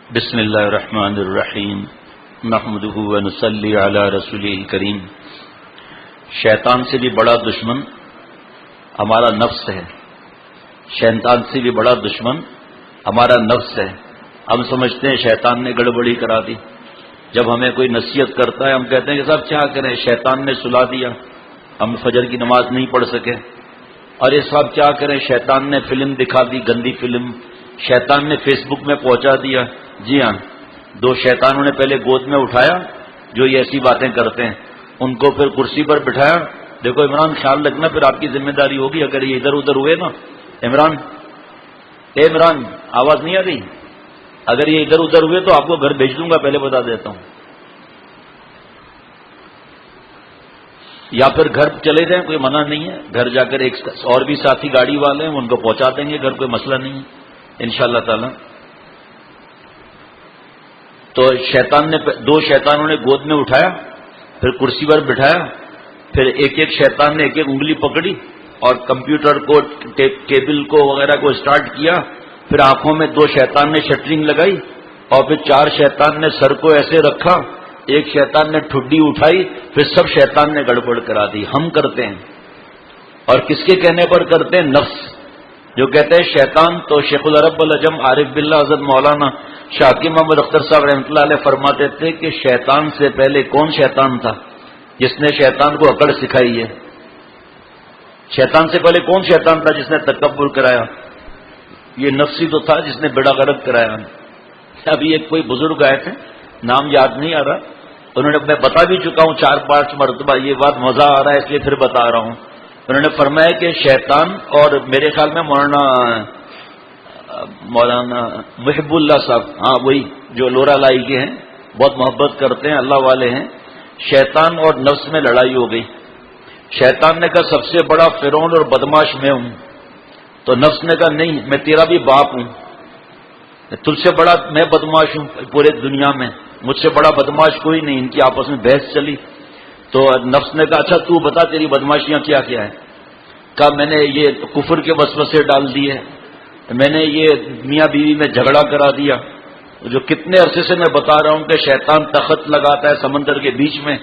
بسم اللہ الرحمن الرحیم نحمدہ ونصلی علی رسولہ الکریم۔ شیطان سے بھی بڑا دشمن ہمارا نفس ہے، شیطان سے بھی بڑا دشمن ہمارا نفس ہے۔ ہم سمجھتے ہیں شیطان نے گڑبڑی کرا دی، جب ہمیں کوئی نصیحت کرتا ہے ہم کہتے ہیں کہ صاحب کیا کریں، شیطان نے سلا دیا، ہم فجر کی نماز نہیں پڑھ سکے، اور یہ صاحب کیا کریں، شیطان نے فلم دکھا دی، گندی فلم، شیطان نے فیس بک میں پہنچا دیا۔ جی ہاں، دو شیطانوں نے پہلے گود میں اٹھایا جو یہ ایسی باتیں کرتے ہیں، ان کو پھر کرسی پر بٹھایا۔ دیکھو عمران، خیال رکھنا، پھر آپ کی ذمہ داری ہوگی اگر یہ ادھر ادھر ہوئے نا۔ عمران، عمران آواز نہیں آ رہی؟ اگر یہ ادھر ادھر ہوئے تو آپ کو گھر بھیج دوں گا، پہلے بتا دیتا ہوں، یا پھر گھر چلے جائیں، کوئی منع نہیں ہے، گھر جا کر ایک اور بھی ساتھی گاڑی والے ہیں ان کو پہنچا دیں گے گھر، کوئی مسئلہ نہیں ہے انشاءاللہ تعالی۔ تو دو شیطانوں نے گود میں اٹھایا، پھر کرسی پر بٹھایا، پھر ایک ایک شیطان نے ایک ایک انگلی پکڑی اور کمپیوٹر کو، کیبل کو وغیرہ کو اسٹارٹ کیا، پھر آنکھوں میں دو شیطان نے شٹرنگ لگائی، اور پھر چار شیطان نے سر کو ایسے رکھا، ایک شیطان نے ٹھڈی اٹھائی، پھر سب شیطان نے گڑبڑ کرا دی۔ ہم کرتے ہیں، اور کس کے کہنے پر کرتے ہیں؟ نفس جو کہتے ہیں شیطان۔ تو شیخ العرب العجم عارف باللہ حضرت مولانا شاکر محمد اختر صاحب رحمۃ اللہ علیہ فرماتے تھے کہ شیطان سے پہلے کون شیطان تھا جس نے شیطان کو عقل سکھائی ہے؟ شیطان سے پہلے کون شیطان تھا جس نے تکبر کرایا؟ یہ نفسی تو تھا جس نے بیڑا غرق کرایا۔ ابھی ایک کوئی بزرگ آئے تھے، نام یاد نہیں آ رہا، انہوں نے، میں بتا بھی چکا ہوں 4-5 مرتبہ، یہ بات مزہ آ رہا ہے اس لیے پھر بتا رہا ہوں۔ انہوں نے فرمایا کہ شیطان، اور میرے خیال میں مولانا محب اللہ صاحب، ہاں وہی جو لورا لائی کے ہیں، بہت محبت کرتے ہیں، اللہ والے ہیں، شیطان اور نفس میں لڑائی ہو گئی۔ شیطان نے کہا سب سے بڑا فرعون اور بدماش میں ہوں، تو نفس نے کہا نہیں، میں تیرا بھی باپ ہوں، تجھ سے بڑا میں بدماش ہوں پورے دنیا میں، مجھ سے بڑا بدماش کوئی نہیں۔ ان کی آپس میں بحث چلی، تو نفس نے کہا اچھا تو بتا تیری بدماشیاں کیا کیا ہے؟ کہا میں نے یہ کفر کے وسوسے ڈال دیے، میں نے یہ میاں بیوی میں جھگڑا کرا دیا، جو کتنے عرصے سے میں بتا رہا ہوں کہ شیطان تخت لگاتا ہے سمندر کے بیچ میں،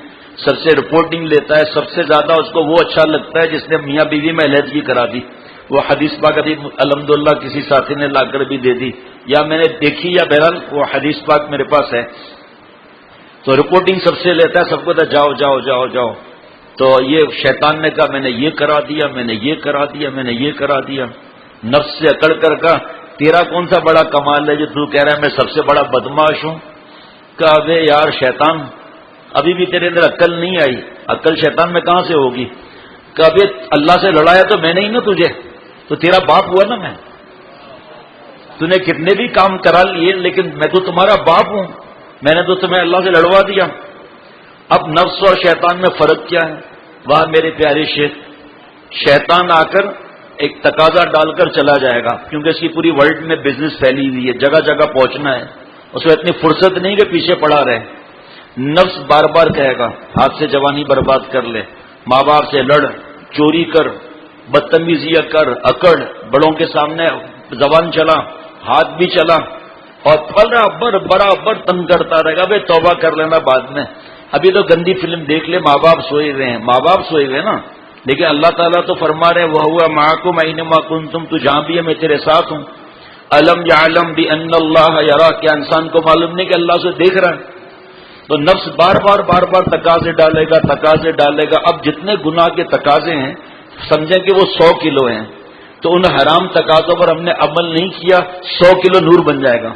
سب سے رپورٹنگ لیتا ہے، سب سے زیادہ اس کو وہ اچھا لگتا ہے جس نے میاں بیوی میں علیحدگی کرا دی۔ وہ حدیث پاک ابھی الحمدللہ کسی ساتھی نے لا کر بھی دے دی، یا میں نے دیکھی، یا بہرحال وہ حدیث پاک میرے پاس ہے۔ تو رپورٹنگ سب سے لیتا ہے، سب کو کہتا ہے جاؤ جاؤ جاؤ جاؤ۔ تو یہ شیطان نے کہا میں نے یہ کرا دیا، میں نے یہ کرا دیا، میں نے یہ کرا دیا۔ نفس سے اکڑ کر کہا تیرا کون سا بڑا کمال ہے جو تو کہہ رہا ہے میں سب سے بڑا بدماش ہوں؟ کہا ابے یار شیطان، ابھی بھی تیرے اندر عقل نہیں آئی، عقل شیطان میں کہاں سے ہوگی؟ کہا ابے اللہ سے لڑایا تو میں نہیں نا تجھے، تو تیرا باپ ہوا نا میں، تو نے کتنے بھی کام کرا لیے لیکن میں تو تمہارا باپ ہوں، میں نے تو تمہیں اللہ سے لڑوا دیا۔ اب نفس اور شیطان میں فرق کیا ہے؟ واہ میرے پیارے شیخ، شیطان آ کر ایک تقاضا ڈال کر چلا جائے گا، کیونکہ اس کی پوری ورلڈ میں بزنس پھیلی ہوئی ہے، جگہ جگہ پہنچنا ہے، اس کو اتنی فرصت نہیں کہ پیچھے پڑا رہے۔ نفس بار بار کہے گا ہاتھ سے جوانی برباد کر لے، ماں باپ سے لڑ، چوری کر، بدتمیزیاں کر، اکڑ، بڑوں کے سامنے زبان چلا، ہاتھ بھی چلا، اور برابر تنگ کرتا رہے گا، بھائی توبہ کر لینا بعد میں، ابھی تو گندی فلم دیکھ لے، ماں باپ سوئے ہوئے ہیں، ماں باپ سوئے ہوئے نا، لیکن اللہ تعالیٰ تو فرما رہے وَهُوَ مَعَكُمْ أَيْنَمَا كُنتُمْ، تو جہاں بھی ہے میں تیرے ساتھ ہوں۔ أَلَمْ يَعْلَمْ بِأَنَّ اللَّهَ يَرَى، کیا انسان کو معلوم نہیں کہ اللہ سے دیکھ رہا ہے؟ تو نفس بار بار تقاضے ڈالے گا، تقاضے ڈالے گا۔ اب جتنے گناہ کے تقاضے ہیں سمجھیں کہ وہ 100 کلو ہیں، تو ان حرام تقاضوں پر ہم نے عمل نہیں کیا، 100 کلو نور بن جائے گا۔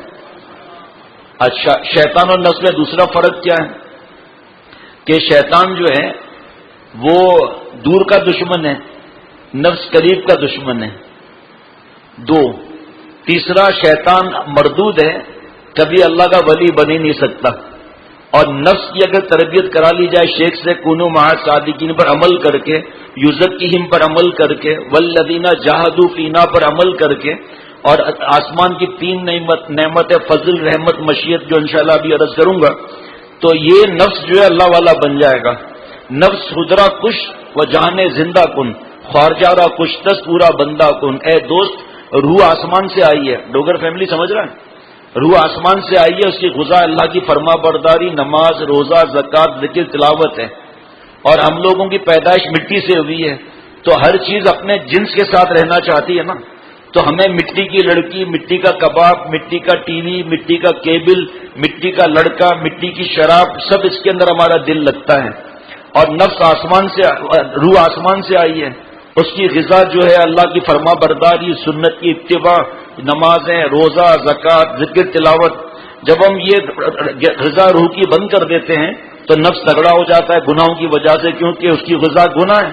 اچھا، شیطان اور نفس میں دوسرا فرق کیا ہے کہ شیطان جو ہے وہ دور کا دشمن ہے، نفس قریب کا دشمن ہے، دو۔ تیسرا شیطان مردود ہے، کبھی اللہ کا ولی بن ہی نہیں سکتا، اور نفس کی اگر تربیت کرا لی جائے شیخ سے کونوا مع الصادقین پر عمل کر کے، یزکیہم پر عمل کر کے، والذین جاہدوا فینا پر عمل کر کے، اور آسمان کی 3 نعمت فضل، رحمت، مشیت جو انشاءاللہ ابھی عرض کروں گا، تو یہ نفس جو ہے اللہ والا بن جائے گا۔ نفس خدرا کش و جہانے زندہ کن، خارجارہ کشتس پورا بندہ کن۔ اے دوست، روح آسمان سے آئی ہے، ڈوگر فیملی سمجھ رہا ہے، روح آسمان سے آئی ہے، اس کی غذا اللہ کی فرما برداری، نماز، روزہ، زکوٰۃ، ذکر، تلاوت ہے، اور ہم لوگوں کی پیدائش مٹی سے ہوئی ہے، تو ہر چیز اپنے جنس کے ساتھ رہنا چاہتی ہے نا، تو ہمیں مٹی کی لڑکی، مٹی کا کباب، مٹی کا ٹی وی، مٹی کا کیبل، مٹی کا لڑکا، مٹی کی شراب، سب اس کے اندر ہمارا دل لگتا ہے۔ اور نفس آسمان سے، روح آسمان سے آئی ہے، اس کی غذا جو ہے اللہ کی فرما برداری، سنت کی اتباع، نمازیں، روزہ، زکوٰۃ، ذکر، تلاوت۔ جب ہم یہ غذا روح کی بند کر دیتے ہیں تو نفس تگڑا ہو جاتا ہے گناہوں کی وجہ سے، کیونکہ اس کی غذا گناہ ہے۔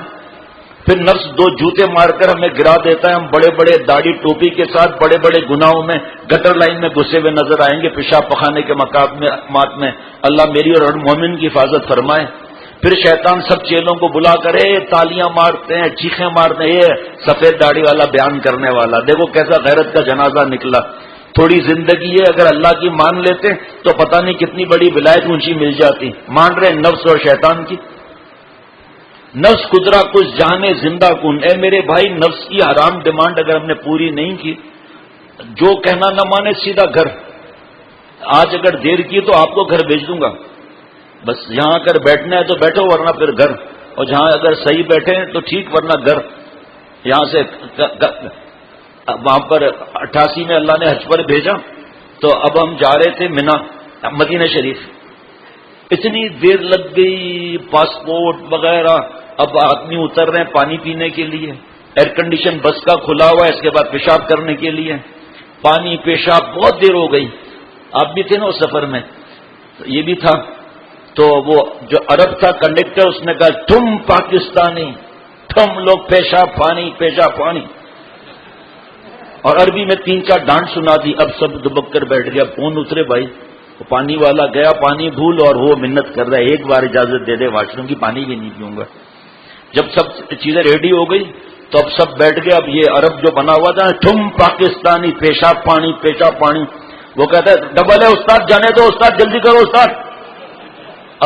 پھر نفس دو جوتے مار کر ہمیں گرا دیتا ہے، ہم بڑے بڑے داڑھی ٹوپی کے ساتھ بڑے بڑے گناہوں میں گٹر لائن میں گھسے ہوئے نظر آئیں گے، پیشاب پخانے کے مقامات میں۔ اللہ میری اور ہر مومن کی حفاظت فرمائے۔ پھر شیطان سب چیلوں کو بلا کرے، تالیاں مارتے ہیں، چیخیں مارتے ہیں، یہ سفید داڑھی والا بیان کرنے والا دیکھو کیسا غیرت کا جنازہ نکلا۔ تھوڑی زندگی ہے، اگر اللہ کی مان لیتے تو پتہ نہیں کتنی بڑی ولایت اونچی مل جاتی۔ مان رہے نفس اور شیطان کی۔ نفس قدرا کچھ جانے زندہ کن، اے میرے بھائی نفس کی حرام ڈیمانڈ اگر ہم نے پوری نہیں کی، جو کہنا نہ مانے سیدھا گھر۔ آج اگر دیر کی تو آپ کو گھر بھیج دوں گا، بس یہاں اگر بیٹھنا ہے تو بیٹھو ورنہ پھر گھر، اور جہاں اگر صحیح بیٹھے ہیں تو ٹھیک ورنہ گھر۔ یہاں سے وہاں پر 88 میں اللہ نے حج پر بھیجا تو اب ہم جا رہے تھے مینا مدینہ شریف، اتنی دیر لگ گئی، پاسپورٹ وغیرہ، اب آدمی اتر رہے ہیں پانی پینے کے لیے، ایئر کنڈیشن بس کا کھلا ہوا ہے، اس کے بعد پیشاب کرنے کے لیے پانی پیشاب، بہت دیر ہو گئی۔ آپ بھی تھے نا اس سفر میں، یہ بھی تھا، تو وہ جو عرب تھا کنڈکٹر، اس نے کہا تم پاکستانی، تم لوگ پیشاب پانی، اور عربی میں 3-4 ڈانٹ سنا دی۔ اب سب دبک کر بیٹھ گیا، کون اترے بھائی؟ پانی والا گیا پانی بھول، اور وہ منت کر رہا ہے ایک بار اجازت دے دے واش روم کی، پانی بھی نہیں پیوں گا۔ جب سب چیزیں ریڈی ہو گئی تو اب سب بیٹھ گئے۔ اب یہ عرب جو بنا ہوا تھا، تم پاکستانی، پیشاب پانی، وہ کہتا ہے ڈبل ہے استاد، جانے دو استاد، جلدی کرو استاد۔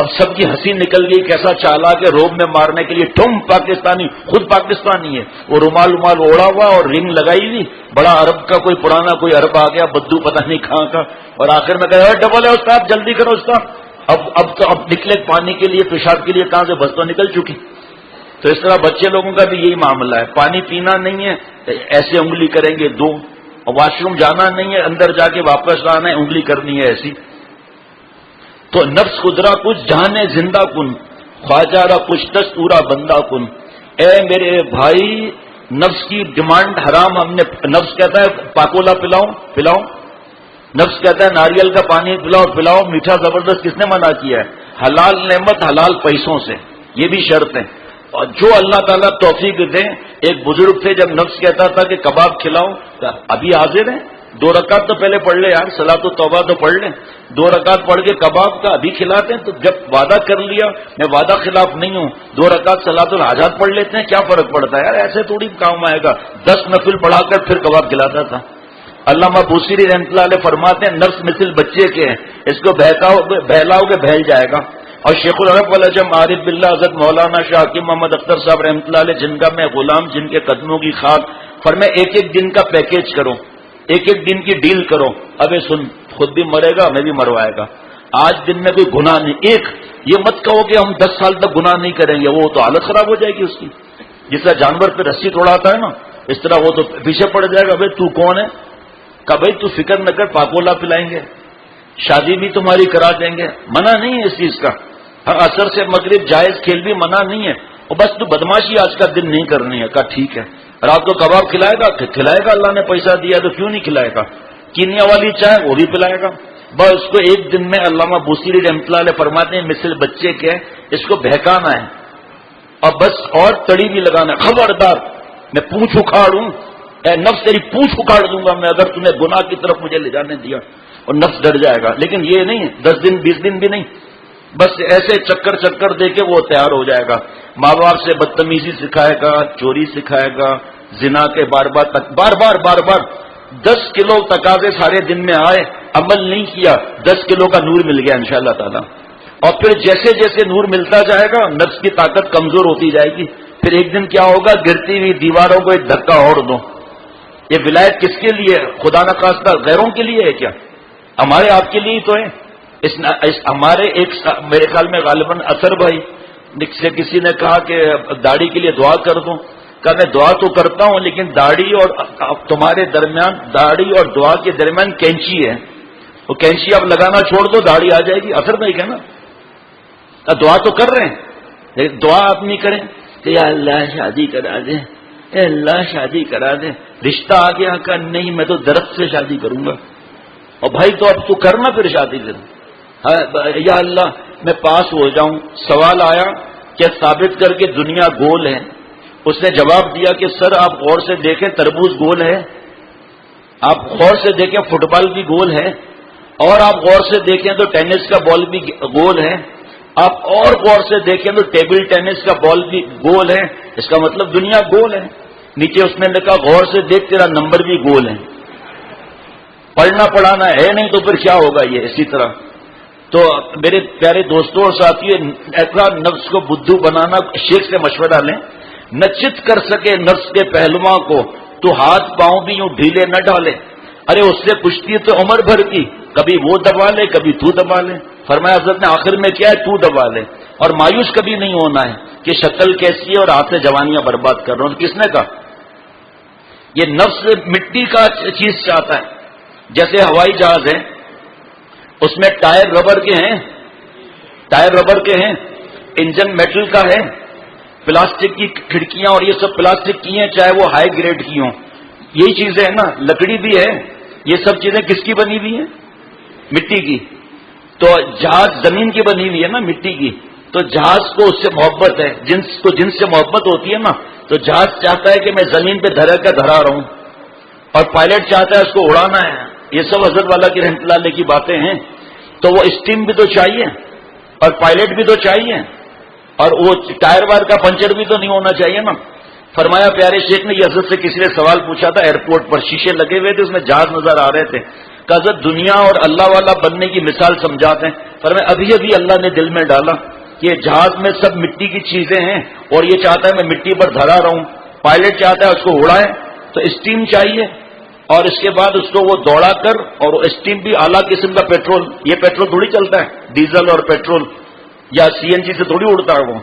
اب سب کی ہنسی نکل گئی، کیسا چالاک ہے روب میں مارنے کے لیے، تم پاکستانی، خود پاکستانی ہے، وہ رومال اوڑا ہوا اور رنگ لگائی ہوئی، بڑا عرب کا کوئی پرانا کوئی عرب آ گیا، بدو پتہ نہیں کہاں کا، اور آخر میں کہا ڈبل ہے استاد، جلدی کرو استاد۔ اب نکلے پانی کے لیے، پیشاب کے لیے، کہاں سے بس تو نکل چکی۔ تو اس طرح بچے لوگوں کا بھی یہی معاملہ ہے، پانی پینا نہیں ہے ایسے انگلی کریں گے دو، اور واش روم جانا نہیں ہے، اندر جا کے واپس آنا ہے انگلی کرنی ہے ایسی۔ تو نفس قدرا کچھ جانے زندہ کن، خواجہ را کچھ دست پورا بندہ کن۔ اے میرے بھائی نفس کی ڈیمانڈ حرام، ہم نے، نفس کہتا ہے پاکولا پلاؤ، نفس کہتا ہے ناریل کا پانی پلاؤ، میٹھا زبردست، کس نے منع کیا ہے؟ حلال نعمت حلال پیسوں سے، یہ بھی شرط ہے۔ اور جو اللہ تعالیٰ توفیق دے، ایک بزرگ تھے جب نفس کہتا تھا کہ کباب کھلاؤ، ابھی حاضر ہیں، 2 رکعت تو پہلے پڑھ لے یار، صلاۃ التوبہ تو پڑھ لیں، 2 رکعت پڑھ کے کباب کا ابھی کھلاتے ہیں، تو جب وعدہ کر لیا، میں وعدہ خلاف نہیں ہوں، 2 رکعت صلاۃ الحاجات پڑھ لیتے ہیں، کیا فرق پڑتا ہے یار، ایسے تھوڑی کام آئے گا، 10 نفل پڑھا کر پھر کباب کھلاتا تھا۔ علامہ بوصیری رحمۃ اللہ علیہ فرماتے ہیں نفس مثل بچے کے ہیں، اس کو بہلاؤ گے بہل جائے گا۔ اور شیخ العرب والعجم عارف باللہ حضرت مولانا شاہ حکیم محمد اختر صاحب رحمۃ اللہ علیہ، جن کا میں غلام، جن کے قدموں کی خاک، فرمائے ایک دن کا پیکیج کرو، ایک دن کی ڈیل کرو۔ ابے سن، خود بھی مرے گا ہمیں بھی مروائے گا، آج دن میں کوئی گناہ نہیں، یہ مت کہو کہ ہم 10 سال تک گناہ نہیں کریں گے، وہ تو حالت خراب ہو جائے گی اس کی، جس طرح جانور پہ رسی توڑاتا ہے نا، اس طرح وہ تو پیچھے پڑ جائے گا۔ بھائی تو کون ہے؟ کہ بھائی تو فکر نہ کر، پاکولا پلائیں گے، شادی بھی تمہاری کرا دیں گے، منع نہیں ہے اس چیز کا، عصر سے مغرب جائز کھیل بھی منع نہیں ہے، اور بس تو بدماشی آج کا دن نہیں کرنی ہے۔ کہا ٹھیک ہے، رات کو کباب کھلائے گا، اللہ نے پیسہ دیا تو کیوں نہیں کھلائے گا، کینیا والی چائے وہ بھی پلائے گا، بس اس کو ایک دن میں۔ علامہ بوصیری رحمۃ اللہ علیہ فرماتے ہیں مثل بچے کے اس کو بہکانا ہے، اور بس اور تڑی بھی لگانا ہے، خبردار میں پونچھ اکھاڑوں، اے نفس تیری پونچھ اکھاڑ دوں گا میں اگر تم نے گناہ کی طرف مجھے لے جانے دیا، اور نفس ڈر جائے گا۔ لیکن یہ نہیں 10 دن 20 دن بھی نہیں، بس ایسے چکر دے کے وہ تیار ہو جائے گا، ماں باپ سے بدتمیزی سکھائے گا، چوری سکھائے گا، زنا کے بار بار 10 کلو تقاضے سارے دن میں آئے، عمل نہیں کیا، 10 کلو کا نور مل گیا انشاءاللہ تعالی۔ اور پھر جیسے جیسے نور ملتا جائے گا نفس کی طاقت کمزور ہوتی جائے گی، پھر ایک دن کیا ہوگا، گرتی ہوئی دیواروں کو ایک دھکا اور دو۔ یہ ولایت کس کے لیے؟ خدا نخواستہ غیروں کے لیے ہے کیا؟ ہمارے آپ کے لیے ہی تو ہے. ہمارے ایک میرے خیال میں غالباً اثر بھائی سے کسی نے کہا کہ داڑھی کے لیے دعا کر دوں. کہ میں دعا تو کرتا ہوں لیکن داڑھی اور تمہارے درمیان، داڑھی اور دعا کے درمیان کینچی ہے، وہ کینچی آپ لگانا چھوڑ دو داڑھی آ جائے گی. اثر بھائی کہنا دعا تو کر رہے ہیں لیکن دعا آپ نہیں کریں کہ یا اللہ شادی کرا دے، اے اللہ شادی کرا دے. رشتہ آ گیا کہ نہیں میں تو درخت سے شادی کروں گا. اور بھائی تو اب تو کرنا پھر شادی پھر. یا اللہ میں پاس ہو جاؤں. سوال آیا کہ ثابت کر کے دنیا گول ہے. اس نے جواب دیا کہ سر آپ غور سے دیکھیں تربوز گول ہے، آپ غور سے دیکھیں فٹ بال بھی گول ہے، اور آپ غور سے دیکھیں تو ٹینس کا بال بھی گول ہے، آپ اور غور سے دیکھیں تو ٹیبل ٹینس کا بال بھی گول ہے. اس کا مطلب دنیا گول ہے. نیچے اس نے لکھا غور سے دیکھ تیرا نمبر بھی گول ہے. پڑھنا پڑھانا ہے نہیں تو پھر کیا ہوگا یہ اسی طرح. تو میرے پیارے دوستوں اور ساتھیوں، ایسا نفس کو بدھو بنانا، شیخ سے مشورہ لیں. نہ چت کر سکے نفس کے پہلواں کو تو ہاتھ پاؤں بھی یوں ڈھیلے نہ ڈالے. ارے اس سے پوچھتی تو عمر بھر کی، کبھی وہ دبا لے کبھی تو دبا لے. فرمایا حضرت نے آخر میں کیا ہے، تو دبا لے. اور مایوس کبھی نہیں ہونا ہے کہ شکل کیسی ہے اور ہاتھ سے جوانیاں برباد کر رہا ہوں. کس نے کہا؟ یہ نفس مٹی کا چیز چاہتا ہے. جیسے ہوائی جہاز ہے، اس میں ٹائر ربر کے ہیں، ٹائر ربر کے ہیں، انجن میٹل کا ہے، پلاسٹک کی کھڑکیاں اور یہ سب پلاسٹک کی ہیں، چاہے وہ ہائی گریڈ کی ہوں. یہی چیزیں ہیں نا، لکڑی بھی ہے. یہ سب چیزیں کس کی بنی ہوئی ہیں؟ مٹی کی. تو جہاز زمین کی بنی ہوئی ہے نا، مٹی کی. تو جہاز کو اس سے محبت ہے، جنس سے محبت ہوتی ہے نا. تو جہاز چاہتا ہے کہ میں زمین پہ دھرا رہوں، اور پائلٹ چاہتا ہے اس کو اڑانا ہے. یہ سب حضرت والا کی رحمت اللہ علیہ کی باتیں ہیں. تو وہ اسٹیم بھی تو چاہیے اور پائلٹ بھی تو چاہیے، اور وہ ٹائر وائر کا پنچر بھی تو نہیں ہونا چاہیے نا. فرمایا پیارے شیخ نے، یہ حضرت سے کسی نے سوال پوچھا تھا ایئرپورٹ پر، شیشے لگے ہوئے تھے، اس میں جہاز نظر آ رہے تھے. کہ حضرت دنیا اور اللہ والا بننے کی مثال سمجھاتے ہیں. فرمایا ابھی اللہ نے دل میں ڈالا کہ جہاز میں سب مٹی کی چیزیں ہیں، اور یہ چاہتا ہے میں مٹی پر دھرا رہوں. پائلٹ چاہتا ہے اس کو اڑائے، تو اسٹیم چاہیے، اور اس کے بعد اس کو وہ دوڑا کر، اور اسٹیم بھی اعلیٰ قسم کا پیٹرول. یہ پیٹرول تھوڑی چلتا ہے، ڈیزل اور پیٹرول یا سی این جی سے تھوڑی اڑتا ہے وہ.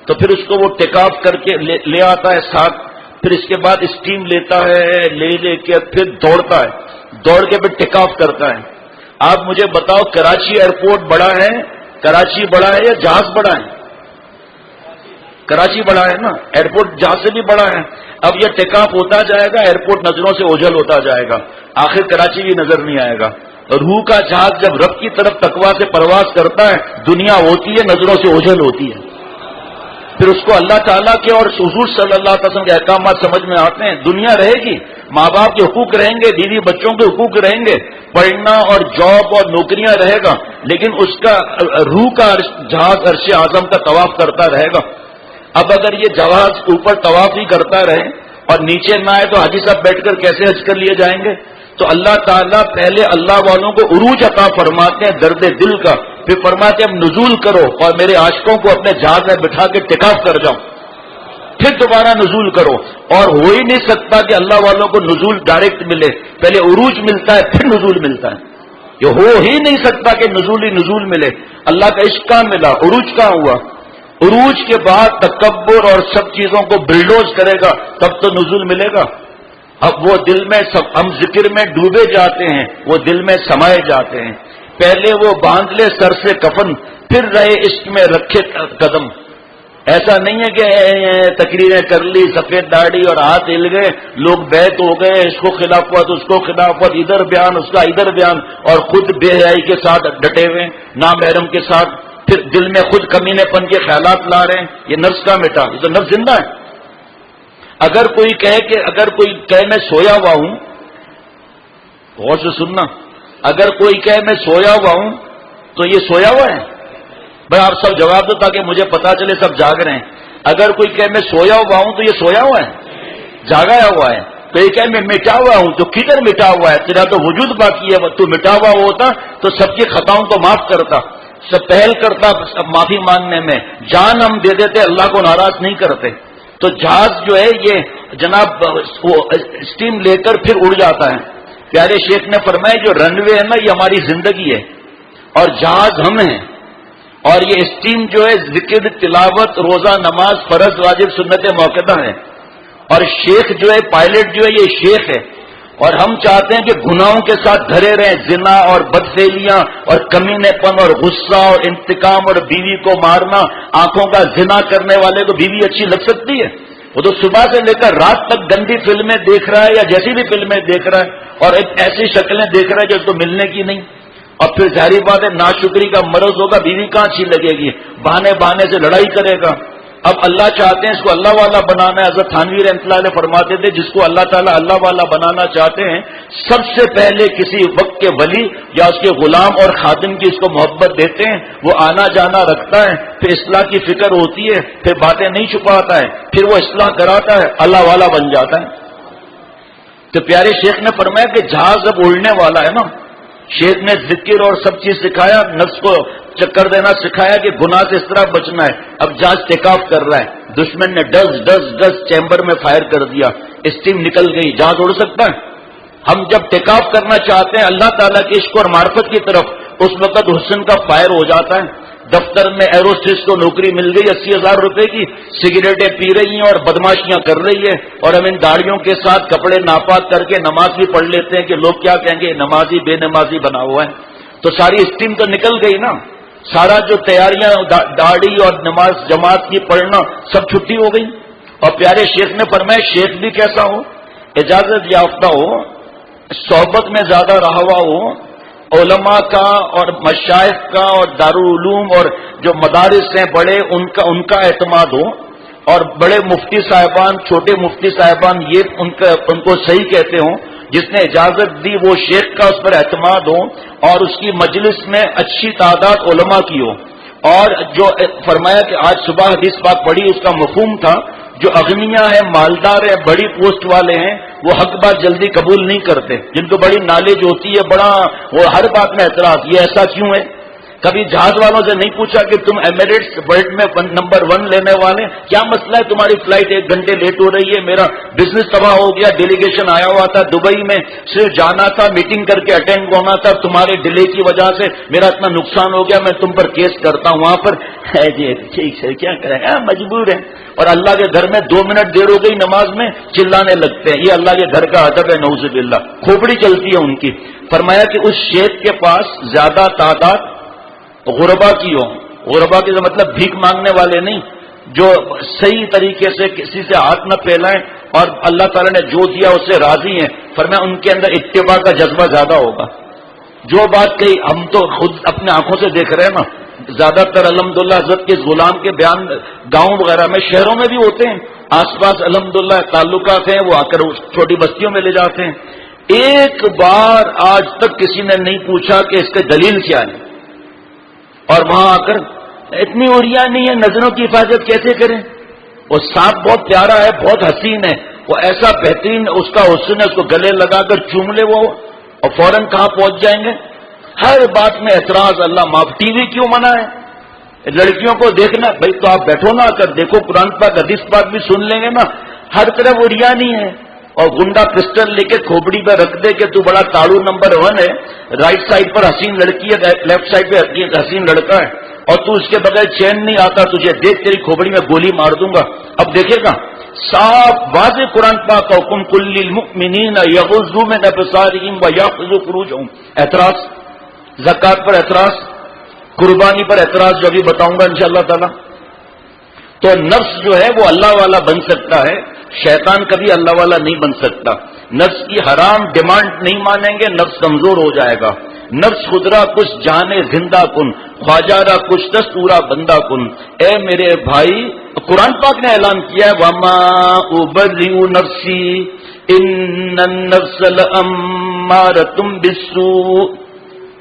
تو پھر اس کو وہ ٹیک آف کر کے لے آتا ہے ساتھ. پھر اس کے بعد اسٹیم لیتا ہے، لے کے پھر دوڑتا ہے، دوڑ کے پھر ٹیک آف کرتا ہے. آپ مجھے بتاؤ کراچی ایئرپورٹ بڑا ہے، کراچی بڑا ہے یا جہاز بڑا ہے؟ کراچی بڑا ہے نا، ایئرپورٹ جہاز سے بھی بڑا ہے. اب یہ ٹیک آف ہوتا جائے گا، ایئرپورٹ نظروں سے اوجھل ہوتا جائے گا، آخر کراچی بھی نظر نہیں آئے گا. روح کا جہاز جب رب کی طرف تقویٰ سے پرواز کرتا ہے، دنیا ہوتی ہے نظروں سے اوجھل ہوتی ہے. پھر اس کو اللہ تعالیٰ کے اور حضور صلی اللہ علیہ وسلم کے احکامات سمجھ میں آتے ہیں. دنیا رہے گی، ماں باپ کے حقوق رہیں گے، بیوی بچوں کے حقوق رہیں گے، پڑھنا اور جاب اور نوکریاں رہے گا، لیکن اس کا روح کا جہاز عرش اعظم کا طواف کرتا رہے گا. اب اگر یہ جہاز اوپر طواف ہی کرتا رہے اور نیچے نہ آئے تو حاجی صاحب بیٹھ کر کیسے حج کر لیے جائیں گے؟ تو اللہ تعالیٰ پہلے اللہ والوں کو عروج عطا فرماتے ہیں درد دل کا، پھر فرماتے ہیں اب نزول کرو اور میرے عاشقوں کو اپنے جہاز میں بٹھا کے ٹیک آف کر جاؤ، پھر دوبارہ نزول کرو. اور ہو ہی نہیں سکتا کہ اللہ والوں کو نزول ڈائریکٹ ملے، پہلے عروج ملتا ہے پھر نزول ملتا ہے. یہ ہو ہی نہیں سکتا کہ نزول ہی نزول ملے. اللہ کا عشق کہاں ملا، عروج کہاں ہوا؟ عروج کے بعد تکبر اور سب چیزوں کو بلڈوز کرے گا تب تو نزول ملے گا. اب وہ دل میں ہم ذکر میں ڈوبے جاتے ہیں، وہ دل میں سمائے جاتے ہیں. پہلے وہ باندھ لے سر سے کفن، پھر رہے عشق میں رکھے قدم. ایسا نہیں ہے کہ تقریریں کر لی، سفید داڑھی اور ہاتھ ہل گئے، لوگ بیت ہو گئے، اس کو خلاف ہوا تو اس کو خلاف ہوا، ادھر بیان اس کا ادھر بیان، اور خود بے حیائی کے ساتھ ڈٹے ہوئے نامحرم کے ساتھ، پھر دل میں خود کمینے پن کے خیالات لا رہے ہیں. یہ نفس کا مٹا، یہ تو نفس زندہ ہے. اگر کوئی کہے میں سویا ہوا ہوں، غور سے سننا، اگر کوئی کہے میں سویا ہوا ہوں تو یہ سویا ہوا ہے؟ بھائی آپ سب جواب دو تاکہ مجھے پتا چلے سب جاگ رہے ہیں. اگر کوئی کہے میں سویا ہوا ہوں تو یہ سویا ہوا ہے؟ جاگایا ہوا ہے. کوئی کہے میں مٹا ہوا ہوں تو کدھر مٹا ہوا ہے؟ تیرا تو وجود باقی ہے. تو مٹا ہوا ہوتا تو سب کی خطاؤں کو معاف کرتا، سب پہل کرتا معافی مانگنے میں. جان ہم دے دیتے، اللہ کو ناراض نہیں کرتے. تو جہاز جو ہے یہ جناب وہ اسٹیم لے کر پھر اڑ جاتا ہے. پیارے شیخ نے فرمایا جو رن وے ہے نا یہ ہماری زندگی ہے اور جہاز ہم ہیں، اور یہ اسٹیم جو ہے ذکر، تلاوت، روزہ، نماز، فرض، واجب، سنت موقدہ ہے، اور شیخ جو ہے پائلٹ جو ہے یہ شیخ ہے، اور ہم چاہتے ہیں کہ گناہوں کے ساتھ دھرے رہیں، زنا اور بدفعلیاں اور کمینے پن اور غصہ اور انتقام اور بیوی کو مارنا۔ آنکھوں کا زنا کرنے والے کو بیوی اچھی لگ سکتی ہے؟ وہ تو صبح سے لے کر رات تک گندی فلمیں دیکھ رہا ہے یا جیسی بھی فلمیں دیکھ رہا ہے اور ایک ایسی شکلیں دیکھ رہا ہے جو اس کو ملنے کی نہیں، اور پھر ظاہری بات ہے ناشکری کا مرض ہوگا، بیوی کہاں اچھی لگے گی، بہانے بہانے سے لڑائی کرے گا۔ اب اللہ چاہتے ہیں اس کو اللہ والا بنانا ہے۔ حضرت تھانوی رحمۃ اللہ علیہ فرماتے تھے جس کو اللہ تعالیٰ اللہ والا بنانا چاہتے ہیں سب سے پہلے کسی وقت کے ولی یا اس کے غلام اور خادم کی اس کو محبت دیتے ہیں، وہ آنا جانا رکھتا ہے، پھر اصلاح کی فکر ہوتی ہے، پھر باتیں نہیں چھپاتا ہے، پھر وہ اصلاح کراتا ہے، اللہ والا بن جاتا ہے۔ تو پیارے شیخ نے فرمایا کہ جہاز اب اڑنے والا ہے نا، شیخ نے ذکر اور سب چیز سکھایا، نفس کو چکر دینا سکھایا کہ گناہ سے اس طرح بچنا ہے۔ اب جہاز ٹیک آف کر رہا ہے، دشمن نے ڈز ڈز ڈز چیمبر میں فائر کر دیا، اسٹیم نکل گئی، جہاز اڑ سکتا ہے؟ ہم جب ٹیک آف کرنا چاہتے ہیں اللہ تعالیٰ کے عشق اور معرفت کی طرف، اس وقت حسن کا فائر ہو جاتا ہے۔ دفتر میں ایروسٹس کو نوکری مل گئی 80,000 روپے کی، سگریٹیں پی رہی ہیں اور بدماشیاں کر رہی ہے، اور ہم ان داڑھیوں کے ساتھ کپڑے ناپاک کر کے نماز بھی پڑھ لیتے ہیں کہ لوگ کیا کہیں گے نمازی بے نمازی بنا ہوا ہے۔ تو ساری اسٹیم تو نکل گئی نا، سارا جو تیاریاں داڑھی اور نماز جماعت کی پڑھنا سب چھٹی ہو گئی۔ اور پیارے شیخ نے فرمایا شیخ بھی کیسا ہو، اجازت یافتہ ہو، صحبت میں زیادہ رہا ہوا ہو، علماء کا اور مشائخ کا اور دارالعلوم اور جو مدارس ہیں بڑے ان کا اعتماد ہو، اور بڑے مفتی صاحبان چھوٹے مفتی صاحبان یہ ان کو صحیح کہتے ہوں، جس نے اجازت دی وہ شیخ کا اس پر اعتماد ہو، اور اس کی مجلس میں اچھی تعداد علماء کی ہو۔ اور جو فرمایا کہ آج صبح حدیث پاک پڑھی اس کا مفہوم تھا جو اغنیاء ہیں، مالدار ہیں، بڑی پوسٹ والے ہیں، وہ حق بات جلدی قبول نہیں کرتے، جن کو بڑی نالج ہوتی ہے، بڑا وہ ہر بات میں اعتراض، یہ ایسا کیوں ہے؟ کبھی جہاز والوں سے نہیں پوچھا کہ تم ایمریٹس ورلڈ میں نمبر 1 لینے والے، کیا مسئلہ ہے تمہاری فلائٹ 1 گھنٹے لیٹ ہو رہی ہے، میرا بزنس تباہ ہو گیا، ڈیلیگیشن آیا ہوا تھا دبئی میں، صرف جانا تھا، میٹنگ کر کے اٹینڈ ہونا تھا، تمہارے ڈیلے کی وجہ سے میرا اتنا نقصان ہو گیا، میں تم پر کیس کرتا ہوں وہاں پر ہے جی ٹھیک ہے کیا کریں مجبور ہیں، اور اللہ کے گھر میں 2 منٹ دیر ہو گئی نماز میں چلانے لگتے ہیں، یہ اللہ کے گھر کا ادب ہے، نعوذ باللہ، کھوپڑی چلتی ہے ان کی۔ فرمایا کہ اس شیخ کے پاس زیادہ تعداد غربا کی ہو، غربا کی مطلب بھیک مانگنے والے نہیں، جو صحیح طریقے سے کسی سے ہاتھ نہ پھیلائیں اور اللہ تعالیٰ نے جو دیا اس سے راضی ہیں، فرمایا ان کے اندر اتباع کا جذبہ زیادہ ہوگا۔ جو بات کہی ہم تو خود اپنے آنکھوں سے دیکھ رہے ہیں نا، زیادہ تر الحمدللہ حضرت کے غلام کے بیان گاؤں وغیرہ میں شہروں میں بھی ہوتے ہیں، آس پاس الحمدللہ تعلقات ہیں، وہ آ کر چھوٹی بستیوں میں لے جاتے ہیں۔ ایک بار آج تک کسی نے نہیں پوچھا کہ اس کا دلیل کیا ہے، اور وہاں آ کر اتنی اڑیاں نہیں ہے، نظروں کی حفاظت کیسے کریں؟ وہ سانپ بہت پیارا ہے، بہت حسین ہے، وہ ایسا بہترین اس کا حسن ہے، اس کو گلے لگا کر چوم لے وہ اور فوراً کہاں پہنچ جائیں گے؟ ہر بات میں اعتراض، اللہ معاف۔ ٹی وی کیوں منع ہے؟ لڑکیوں کو دیکھنا بھائی تو آپ بیٹھو نا، کر دیکھو قرآن پاک حدیث پاک بھی سن لیں گے نا، ہر طرف اڑیاں نہیں ہے، اور گنڈا پسٹل لے کے کھوپڑی پہ رکھ دے کہ تو بڑا تاڑو نمبر 1 ہے، رائٹ سائڈ پر حسین لڑکی ہے، لیفٹ سائڈ پہ حسین لڑکا ہے، اور تو اس کے بغیر چین نہیں آتا، تجھے دیکھ تیری کھوپڑی میں گولی مار دوں گا۔ اب دیکھے گا صاف واضح قرآن پاک کا حکم، کل للمؤمنین یغضوا من ابصارہم ویحفظوا فروجہم، اعتراض، زکات پر اعتراض، قربانی پر اعتراض، جو ابھی بتاؤں گا انشاءاللہ تعالی۔ تو نفس جو ہے وہ اللہ والا بن سکتا ہے، شیطان کبھی اللہ والا نہیں بن سکتا۔ نفس کی حرام ڈیمانڈ نہیں مانیں گے، نفس کمزور ہو جائے گا۔ نفس خدرا کچھ جانے زندہ کن، خواجہ را کچھ دستورا بندہ کن۔ اے میرے بھائی، قرآن پاک نے اعلان کیا ہے وما ابرئ نفسی ان النفس لامارۃ بالسوء،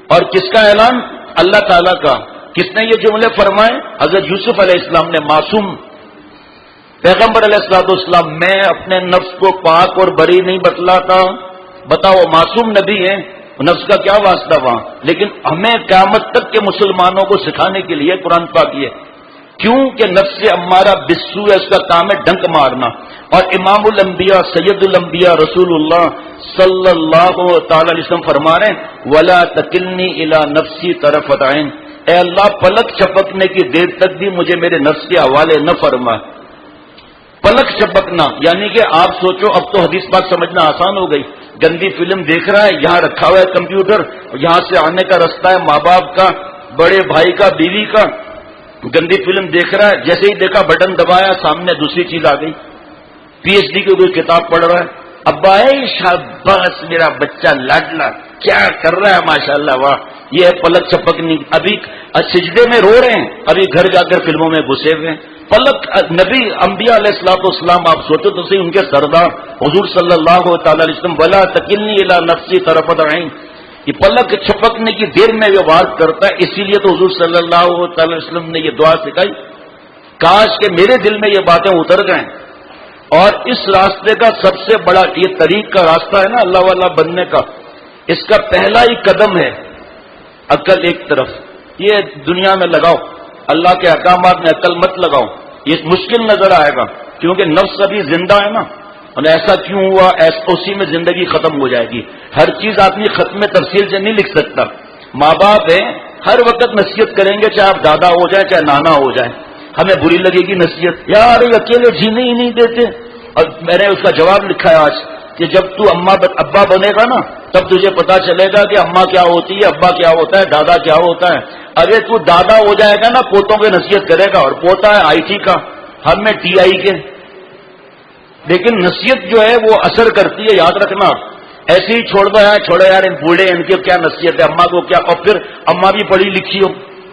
اور کس کا اعلان؟ اللہ تعالیٰ کا۔ کس نے یہ جملے فرمائے؟ حضرت یوسف علیہ السلام نے، معصوم پیغمبر علیہ السلام۔ میں اپنے نفس کو پاک اور بری نہیں بتلاتا، بتاؤ معصوم نبی ہیں، نفس کا کیا واسطہ وہاں؟ لیکن ہمیں قیامت تک کے مسلمانوں کو سکھانے کے لیے قرآن پاک یہ کیوں کہ نفس امارہ بالسوء ہے، اس کا کام ہے ڈنک مارنا. اور امام الانبیاء سید الانبیاء رسول اللہ صلی اللہ تعالی علیہ وسلم فرما رہے ہیں ولا تکلنی الی نفسی طرفۃ عین، اے اللہ پلک چپکنے کی دیر تک بھی مجھے میرے نفس کے حوالے نہ فرما. پلک چپکنا یعنی کہ آپ سوچو، اب تو حدیث پاک سمجھنا آسان ہو گئی. گندی فلم دیکھ رہا ہے، یہاں رکھا ہوا ہے کمپیوٹر، یہاں سے آنے کا رستہ ہے ماں باپ کا، بڑے بھائی کا، بیوی کا. گندی فلم دیکھ رہا ہے، جیسے ہی دیکھا بٹن دبایا، سامنے دوسری چیز آ گئی. پی ایچ ڈی کی کوئی کتاب پڑھ رہا ہے، ابا شاباش میرا بچہ لاڈلا کیا کر رہا ہے ماشاءاللہ واہ. یہ ہے پلک چپکنی. ابھی سجدے میں رو رہے ہیں، ابھی گھر جا کر فلموں میں گھسے ہوئے ہیں. پلک نبی انبیاء علیہ الصلوۃ والسلام آپ سوچو تو صحیح، ان کے سردار حضور صلی اللہ تعالی علیہ وسلم ولا تکلنی الی نفسی طرفۃ عین، یہ پلک چھپکنے کی دیر میں یہ بات کرتا ہے. اسی لیے تو حضور صلی اللہ تعالی علیہ وسلم نے یہ دعا سکھائی، کاش کہ میرے دل میں یہ باتیں اتر جائیں. اور اس راستے کا سب سے بڑا یہ طریق کا راستہ ہے نا اللہ والا بننے کا، اس کا پہلا ہی قدم ہے عقل ایک طرف. یہ دنیا میں لگاؤ، اللہ کے احکامات میں عقل مت لگاؤ. یہ مشکل نظر آئے گا کیونکہ نفس ابھی زندہ ہے نا. اور ایسا کیوں ہوا، اسی میں زندگی ختم ہو جائے گی. ہر چیز آدمی ختم تفصیل سے نہیں لکھ سکتا. ماں باپ ہیں، ہر وقت نصیحت کریں گے، چاہے آپ دادا ہو جائیں چاہے نانا ہو جائیں. ہمیں بری لگے گی نصیحت، یار یہ اکیلے جینے ہی نہیں دیتے. اور میں نے اس کا جواب لکھا ہے آج کہ جب تو ابا بنے گا نا تب تجھے پتا چلے گا کہ اماں کیا ہوتی ہے، ابا کیا ہوتا ہے، دادا کیا ہوتا ہے. ارے تو دادا ہو جائے گا نا پوتوں کی نصیحت کرے گا، اور پوتا ہے آئی ٹی کا، ہم میں ٹی آئی کے. لیکن نصیحت جو ہے وہ اثر کرتی ہے، یاد رکھنا. ایسے ہی چھوڑ دو چھوڑے یار ان بوڑھے، ان کی کیا نصیحت ہے، اماں کو کیا. اور پھر اماں بھی پڑھی لکھی ہو،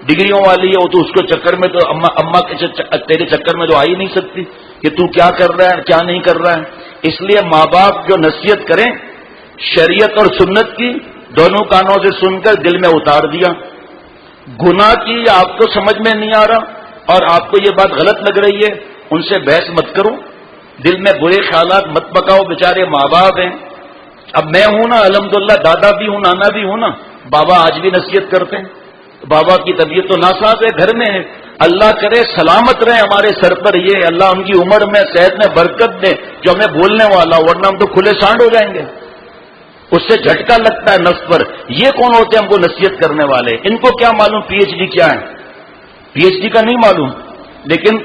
ڈگریوں والی ہے، تو اس کو چکر میں تو اماں تیرے چکر میں تو آ ہی نہیں سکتی کہ تو کیا کر رہا ہے کیا نہیں کر رہا ہے. اس لیے ماں باپ جو نصیحت کریں شریعت اور سنت کی دونوں کانوں سے سن کر دل میں اتار دیا. گناہ کی آپ کو سمجھ میں نہیں آ رہا اور آپ کو یہ بات غلط لگ رہی ہے، ان سے بحث مت کرو، دل میں برے خیالات مت پکاؤ. بیچارے ماں باپ ہیں. اب میں ہوں نا الحمدللہ، دادا بھی ہوں نانا بھی ہوں نا، بابا آج بھی نصیحت کرتے ہیں. بابا کی طبیعت تو ناساز ہے، گھر میں ہے. اللہ کرے سلامت رہے ہمارے سر پر، یہ اللہ ان کی عمر میں صحت میں برکت دے جو ہمیں بولنے والا، ورنہ ہم تو کھلے سانڈ ہو جائیں گے. اس سے جھٹکا لگتا ہے نفس پر. یہ کون ہوتے ہیں ہم کو نصیحت کرنے والے؟ ان کو کیا معلوم پی ایچ ڈی کیا ہے؟ پی ایچ ڈی کا نہیں معلوم، لیکن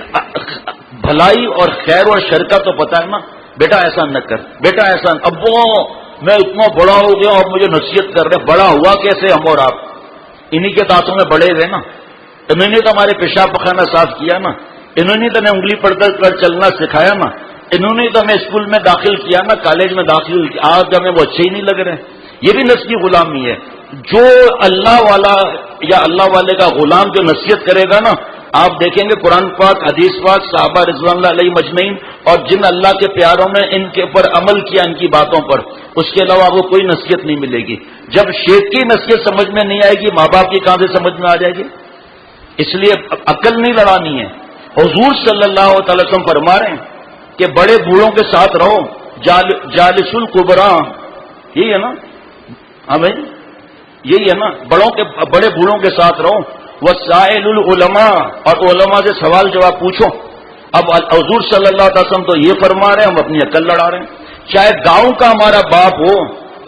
بھلائی اور خیر اور شر کا تو پتا ہے نا. بیٹا ایسا نہ کر، بیٹا ایسا. ابو میں اتنا بڑا ہو گیا اور مجھے نصیحت کر رہے. بڑا ہوا کیسے ہم اور آپ؟ انہی کے دانتوں میں بڑے ہوئے نا. انہوں نے تو ہمارے پیشاب پخانہ صاف کیا نا. انہوں نے تو ہمیں انگلی پکڑ چلنا سکھایا نا. انہوں نے تو ہمیں اسکول میں داخل کیا نا، کالج میں داخل کیا. آج ہمیں وہ اچھے ہی نہیں لگ رہے. یہ بھی نفس کی غلامی ہے. جو اللہ والا یا اللہ والے کا غلام جو نصیحت کرے گا نا، آپ دیکھیں گے قرآن پاک، حدیث پاک، صحابہ رضوان اللہ علیہ مجمعین اور جن اللہ کے پیاروں نے ان کے اوپر عمل کیا، ان کی باتوں پر، اس کے علاوہ وہ کوئی نصیحت نہیں ملے گی. جب شیخ کی نصیحت سمجھ میں نہیں آئے گی، ماں باپ کی کہاں سے سمجھ میں آ جائے گی؟ اس لیے عقل نہیں لڑانی ہے. حضور صلی اللہ تعالی وسلم فرما رہے ہیں کہ بڑے بوڑھوں کے ساتھ رہو، جالس الکبرا. یہی ہے نا؟ ہاں بھائی یہی ہے نا، بڑے بوڑھوں کے ساتھ رہو. وسائل العلماء، اور علماء سے سوال جواب پوچھو. اب حضور صلی اللہ علیہ وسلم تو یہ فرما رہے ہیں، ہم اپنی عقل لڑا رہے ہیں. چاہے گاؤں کا ہمارا باپ ہو،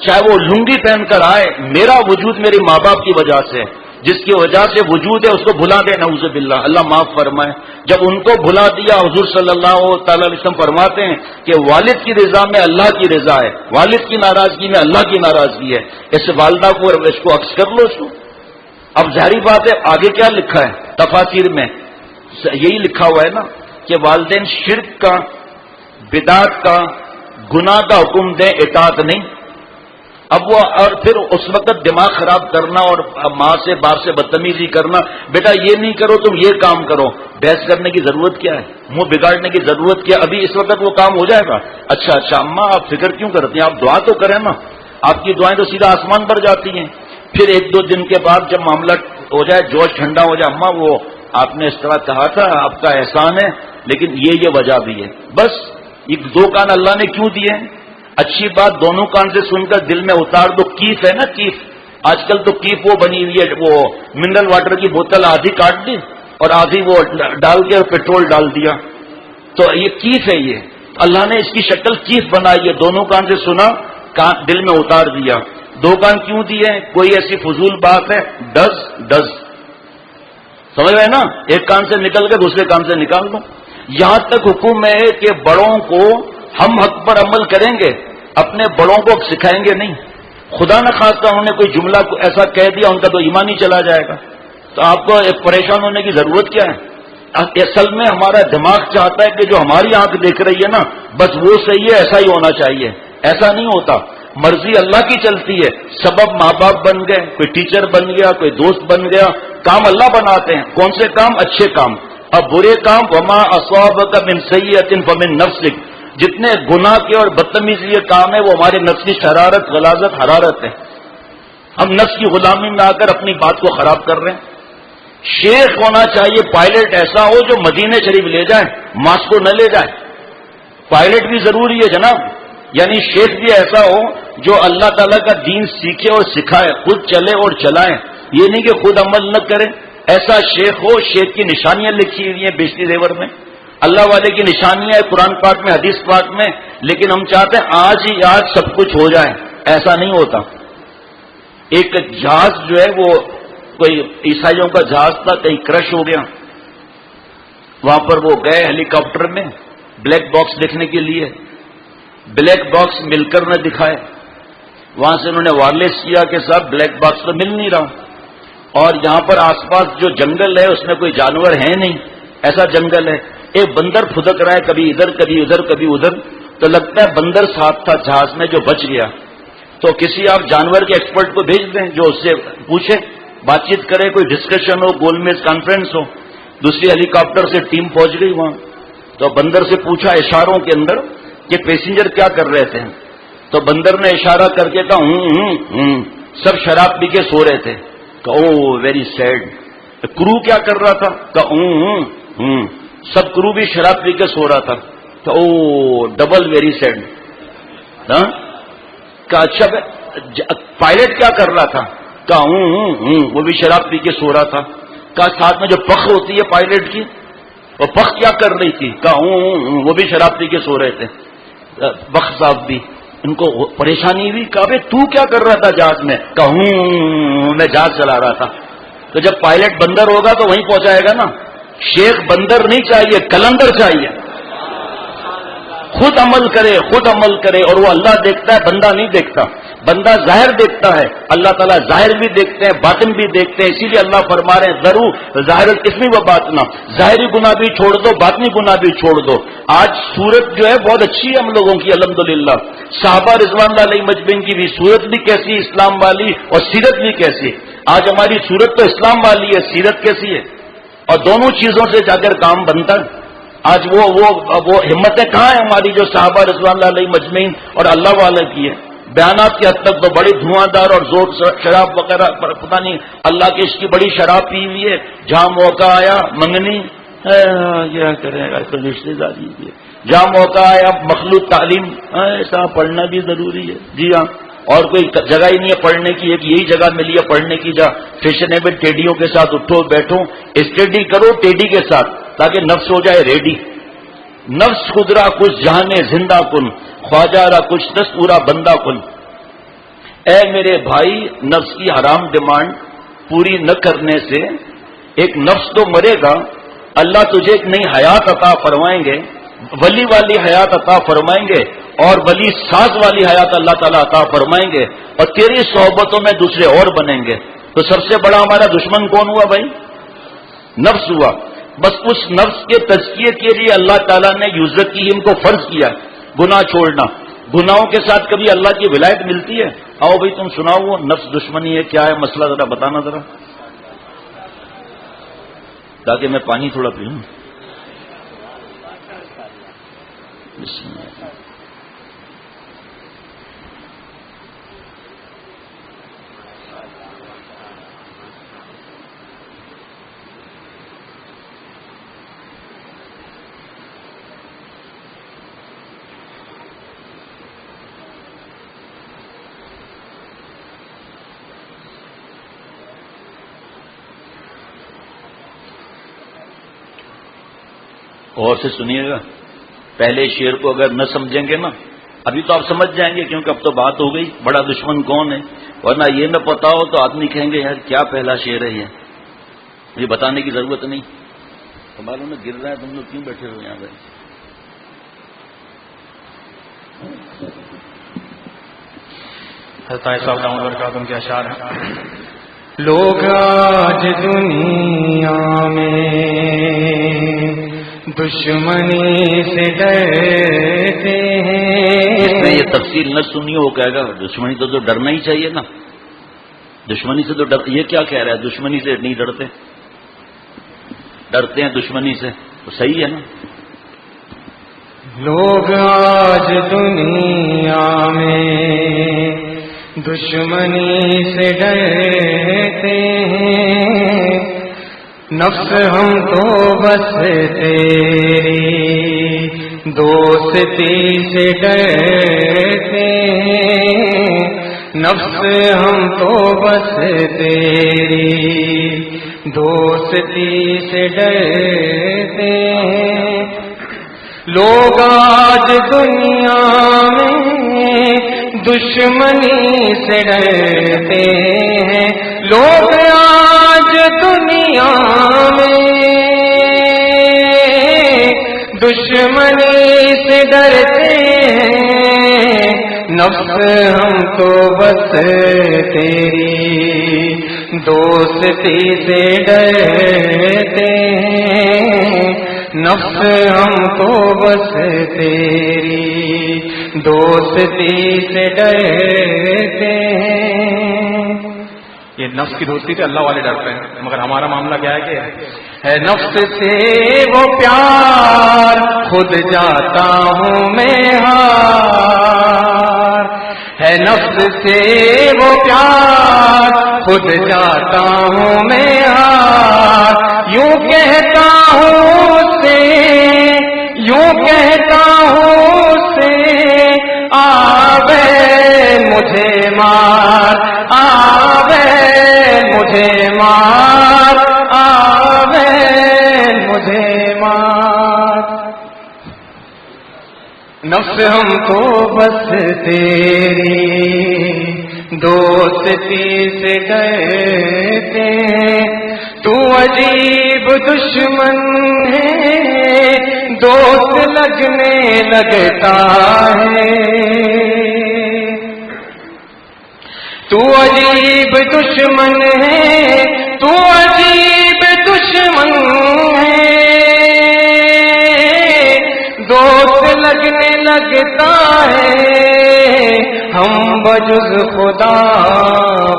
چاہے وہ لنگی پہن کر آئے، میرا وجود میرے ماں باپ کی وجہ سے، جس کی وجہ سے وجود ہے اس کو بھلا دے، نعوذ باللہ، اللہ معاف فرمائے. جب ان کو بھلا دیا، حضور صلی اللہ تعالی علیہ وسلم فرماتے ہیں کہ والد کی رضا میں اللہ کی رضا ہے، والد کی ناراضگی میں اللہ کی ناراضگی ہے. اس والدہ کو اس کو عکس کر لو اس کو. اب ظاہری بات ہے آگے کیا لکھا ہے تفاسیر میں؟ یہی لکھا ہوا ہے نا کہ والدین شرک کا، بدعت کا، گناہ کا حکم دیں، اطاعت نہیں. اب وہ اور پھر اس وقت دماغ خراب کرنا اور ماں سے باپ سے بدتمیزی کرنا، بیٹا یہ نہیں کرو تم یہ کام کرو. بحث کرنے کی ضرورت کیا ہے؟ منہ بگاڑنے کی ضرورت کیا؟ ابھی اس وقت وہ کام ہو جائے گا. اچھا اماں آپ فکر کیوں کرتی ہیں؟ آپ دعا تو کریں نا، آپ کی دعائیں تو سیدھا آسمان پر جاتی ہیں. پھر ایک دو دن کے بعد جب معاملہ ہو جائے، جوش ٹھنڈا ہو جائے، اماں وہ آپ نے اس طرح کہا تھا، آپ کا احسان ہے، لیکن یہ وجہ بھی ہے. بس یہ دو کان اللہ نے کیوں دیے؟ اچھی بات دونوں کان سے سن کر دل میں اتار دو. کیف ہے نا، کیف. آج کل تو کیف وہ بنی ہوئی ہے، وہ منرل واٹر کی بوتل آدھی کاٹ دی اور آدھی وہ ڈال کے اور پیٹرول ڈال دیا. تو یہ کیف ہے. یہ اللہ نے اس کی شکل کیف بنائی ہے. دونوں کان سے سنا, دل میں اتار دیا. دو کان کیوں دیے؟ کوئی ایسی فضول بات ہے؟ ڈز سمجھ رہے ہیں نا, ایک کان سے نکل کے دوسرے کان سے نکال دو. یہاں تک حکم ہے کہ بڑوں کو ہم حق پر عمل کریں گے, اپنے بڑوں کو سکھائیں گے نہیں. خدا نہ خواستہ انہوں نے کوئی جملہ ایسا کہہ دیا, ان کا تو ایمان ہی چلا جائے گا. تو آپ کو پریشان ہونے کی ضرورت کیا ہے؟ اصل میں ہمارا دماغ چاہتا ہے کہ جو ہماری آنکھ دیکھ رہی ہے نا بس وہ صحیح ہے, ایسا ہی ہونا چاہیے. ایسا نہیں ہوتا. مرضی اللہ کی چلتی ہے. سبب ماں باپ بن گئے, کوئی ٹیچر بن گیا, کوئی دوست بن گیا. کام اللہ بناتے ہیں. کون سے کام؟ اچھے کام. اب برے کام, وما اصابک من سیئۃ فمن نفسک, جتنے گناہ کے اور بدتمیزی یہ کام ہے وہ ہمارے نفس کی شرارت, غلاظت, حرارت ہے. ہم نفس کی غلامی میں آ کر اپنی بات کو خراب کر رہے ہیں. شیخ ہونا چاہیے پائلٹ ایسا ہو جو مدینے شریف لے جائے, ماسکو نہ لے جائے. پائلٹ بھی ضروری ہے جناب. یعنی شیخ بھی ایسا ہو جو اللہ تعالیٰ کا دین سیکھے اور سکھائے, خود چلے اور چلائے. یہ نہیں کہ خود عمل نہ کرے. ایسا شیخ ہو, شیخ کی نشانیاں لکھی ہوئی ہیں بیشتی زیور میں, اللہ والے کی نشانیاں قرآن پاک میں, حدیث پاک میں. لیکن ہم چاہتے ہیں آج ہی آج سب کچھ ہو جائے. ایسا نہیں ہوتا. ایک جہاز جو ہے وہ کوئی عیسائیوں کا جہاز تھا, کہیں کرش ہو گیا. وہاں پر وہ گئے ہیلی کاپٹر میں بلیک باکس دیکھنے کے لیے. بلیک باکس مل کر نہ دکھائے. وہاں سے انہوں نے وائرلیس کیا کہ صاحب بلیک باکس تو مل نہیں رہا, اور یہاں پر آس پاس جو جنگل ہے اس میں کوئی جانور ہے نہیں, ایسا جنگل ہے. ایک بندر پھدک رہا ہے, کبھی ادھر کبھی ادھر کبھی ادھر. تو لگتا ہے بندر ساتھ تھا جہاز میں جو بچ گیا. تو کسی آپ جانور کے ایکسپرٹ کو بھیج دیں جو اس سے پوچھے, بات چیت کرے, کوئی ڈسکشن ہو, گول میز کانفرنس ہو. دوسری ہیلی کاپٹر سے ٹیم پہنچ گئی وہاں. تو بندر سے پوچھا اشاروں کے اندر کہ پیسنجر کیا کر رہے تھے. تو بندر نے اشارہ کر کے کہا سب شراب پی کے سو رہے تھے. کہ او ویری سیڈ. کرو کیا کر رہا تھا؟ کہ سب کرو بھی شراب پی کے سو رہا تھا. تو او ڈبل ویری سیڈ. کہ اچھا پائلٹ کیا کر رہا تھا؟ کہ وہ بھی شراب پی کے سو رہا تھا. کہ ساتھ میں جو پخ ہوتی ہے پائلٹ کی, وہ پخ کیا کر رہی تھی؟ کہ وہ بھی شراب پی کے سو رہے تھے. بخ صاحب بھی ان کو پریشانی ہوئی. کہا بھائی تو کیا کر رہا تھا جہاز میں؟ کہ میں جہاز چلا رہا تھا. تو جب پائلٹ بندر ہوگا تو وہیں پہنچائے گا نا. شیخ بندر نہیں چاہیے, کلندر چاہیے. خود عمل کرے, خود عمل کرے. اور وہ اللہ دیکھتا ہے, بندہ نہیں دیکھتا. بندہ ظاہر دیکھتا ہے, اللہ تعالیٰ ظاہر بھی دیکھتے ہیں, باطن بھی دیکھتے ہیں. اسی لیے اللہ فرما رہے ہیں ضرور ظاہر الاسم و باطنا, ظاہری گناہ بھی چھوڑ دو, باطنی گناہ بھی چھوڑ دو. آج صورت جو ہے بہت اچھی ہے ہم لوگوں کی الحمدللہ. صحابہ رضوان اللہ علیہ مجمعین کی بھی صورت بھی کیسی, اسلام والی, اور سیرت بھی کیسی. آج ہماری صورت تو اسلام والی ہے, سیرت کیسی ہے. اور دونوں چیزوں سے جا کر کام بنتا ہے. آج وہ ہمتیں کہاں ہیں ہماری جو صحابہ رضوان اللہ علیہ مجمعین اور اللہ والے کی ہے. بیانات کی حد تک تو بڑی دھواں دار اور زور شراب وغیرہ پتہ نہیں, اللہ کی اس کی بڑی شراب پی ہوئی ہے. جہاں موقع آیا منگنی, کیا کرے گا رشتے داری, جہاں موقع آیا مخلوط تعلیم, ایسا پڑھنا بھی ضروری ہے. جی ہاں, اور کوئی جگہ ہی نہیں ہے پڑھنے کی, ایک یہی جگہ ملی ہے پڑھنے کی جہاں فیشنیبل ٹیڈیوں کے ساتھ اٹھو بیٹھو, اسٹڈی کرو ٹیڈی کے ساتھ تاکہ نفس ہو جائے ریڈی. نفس خدرا کچھ جہانے زندہ کن, خواجہ را کچھ دس پورا بندہ کن. اے میرے بھائی, نفس کی حرام ڈیمانڈ پوری نہ کرنے سے ایک نفس تو مرے گا. اللہ تجھے ایک نئی حیات عطا فرمائیں گے, ولی والی حیات عطا فرمائیں گے, اور ولی ساز والی حیات اللہ تعالیٰ عطا فرمائیں گے, اور تیری صحبتوں میں دوسرے اور بنیں گے. تو سب سے بڑا ہمارا دشمن کون ہوا بھائی؟ نفس ہوا. بس اس نفس کے تزکیے کے لیے اللہ تعالیٰ نے یوزر کی ان کو فرض کیا گناہ چھوڑنا. گناہوں کے ساتھ کبھی اللہ کی ولایت ملتی ہے؟ آؤ بھائی تم سناؤ, وہ نفس دشمنی ہے, کیا ہے مسئلہ, ذرا بتانا ذرا, تاکہ میں پانی تھوڑا پی لوں. بسم اللہ. اور سے سنیے گا، پہلے شعر کو اگر نہ سمجھیں گے نا، ابھی تو آپ سمجھ جائیں گے کیونکہ اب تو بات ہو گئی بڑا دشمن کون ہے، ورنہ یہ نہ پتا ہو تو آدمی کہیں گے یار کیا پہلا شعر ہے یہ، مجھے بتانے کی ضرورت نہیں، تمہارے میں گر رہا ہے، تم لوگ کیوں بیٹھے ہو یہاں پہ؟ حضرت عائشہ رضی اللہ عنہا برکاتہ کے اشعار ہیں، لوگ آج دنیا میں دشمنی سے ڈرتے ہیں. اس نے یہ تفصیل نہ سنی ہو کہے گا دشمنی تو ڈرنا ہی چاہیے نا، دشمنی سے تو ڈر، یہ کیا کہہ رہا ہے دشمنی سے نہیں ڈرتے، ڈرتے ہیں دشمنی سے، تو صحیح ہے نا. لوگ آج دنیا میں دشمنی سے ڈرتے ہیں، نفس ہم تو بس تیری دوستی سے ڈرتے ہیں، نفس ہم تو بس تیری دوستی سے ڈرتے ہیں. لوگ آج دنیا میں دشمنی سے ڈرتے ہیں، لوگ آج دنیا میں دشمنی سے ڈرتے ہیں، نفس ہم تو بس تیری دوستی سے ڈرتے ہیں، نفس ہم تو بس تیری دوستی سے ڈرتے ہیں. یہ نفس کی دوستی سے اللہ والے ڈرتے ہیں، مگر ہمارا معاملہ کیا ہے کہ ہے نفس سے وہ پیار خود جاتا ہوں میں ہار، ہے نفس سے وہ پیار خود جاتا ہوں میں ہار. یوں کہتا ہوں سے، یوں کہتا ہوں سے، آوے مجھے مار، آوے مجھے مار، آوے مجھے مار. نفس ہم تو بس تیری دوستی سے ڈرتے ہیں، تو عجیب دشمن ہے دوست لگنے لگتا ہے. تو عجیب دشمن ہے، تو عجیب دشمن ہے دوست لگنے لگتا ہے. ہم بجز خدا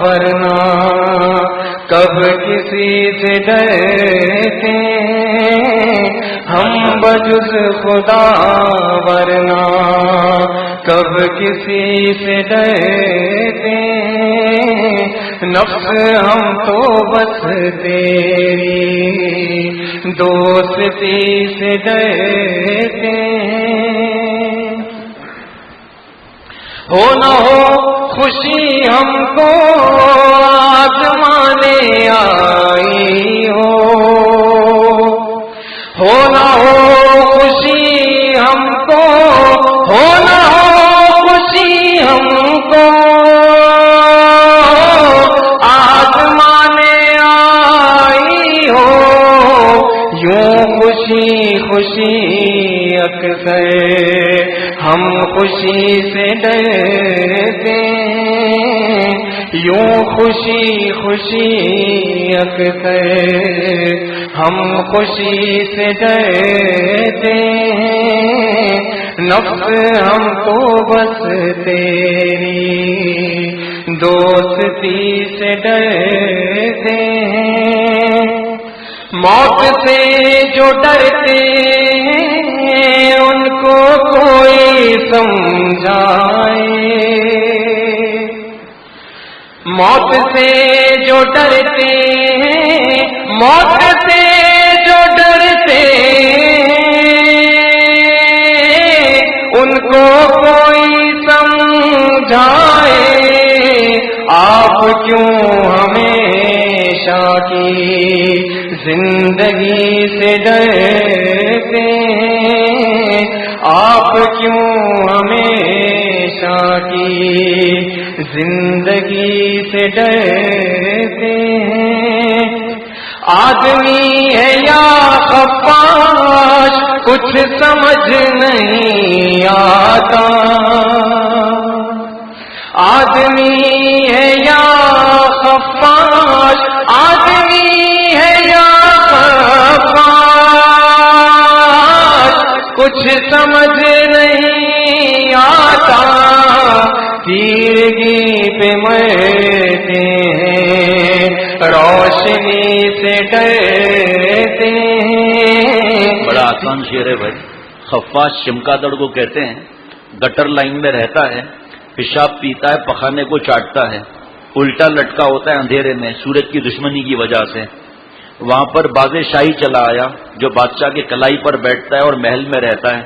ورنہ کب کسی سے ڈرتے ہیں، ہم بجز خدا ورنہ کب کسی سے ڈرتے ہیں. نفس ہم تو بس تیری دوستی سے ڈرتے ہیں. ہو نہ ہو خوشی ہم کو آزمانے آئی ہو نہ ہو خوشی ہم کو، ہو نہ ہو خوشی ہم کو آزمانے آئی ہو. یوں خوشی خوشی اکثر ہم خوشی سے ڈرتے ہیں، یوں خوشی خوشی اکثر ہم خوشی سے ڈرتے ہیں. نفس ہم تو بس تیری دوستی سے ڈرتے ہیں. موت سے جو ڈرتے ہیں ان کو کوئی سمجھائے، موت سے جو ڈرتے ہیں، موت سے جو ڈرتے ہیں ان کو کوئی سمجھائے. آپ کیوں ہمیشہ کی زندگی سے ڈرتے ڈرتے ہیں آپ کیوں ہمیشہ کی زندگی سے ڈرتے ہیں آدمی ہے یا خفاش کچھ سمجھ نہیں آتا آدمی ہے یا خفاش آدمی ہے یا خفاش کچھ سمجھ نہیں آتا تیرگی پہ مرتے ہیں روشنی سے ڈرتے ہیں. بڑا آسان شعر ہے بھائی. خفاش چمگادڑ کو کہتے ہیں. گٹر لائن میں رہتا ہے, پیشاب پیتا ہے, پخانے کو چاٹتا ہے, الٹا لٹکا ہوتا ہے اندھیرے میں سورج کی دشمنی کی وجہ سے. وہاں پر باز شاہی چلا آیا جو بادشاہ کے کلائی پر بیٹھتا ہے اور محل میں رہتا ہے.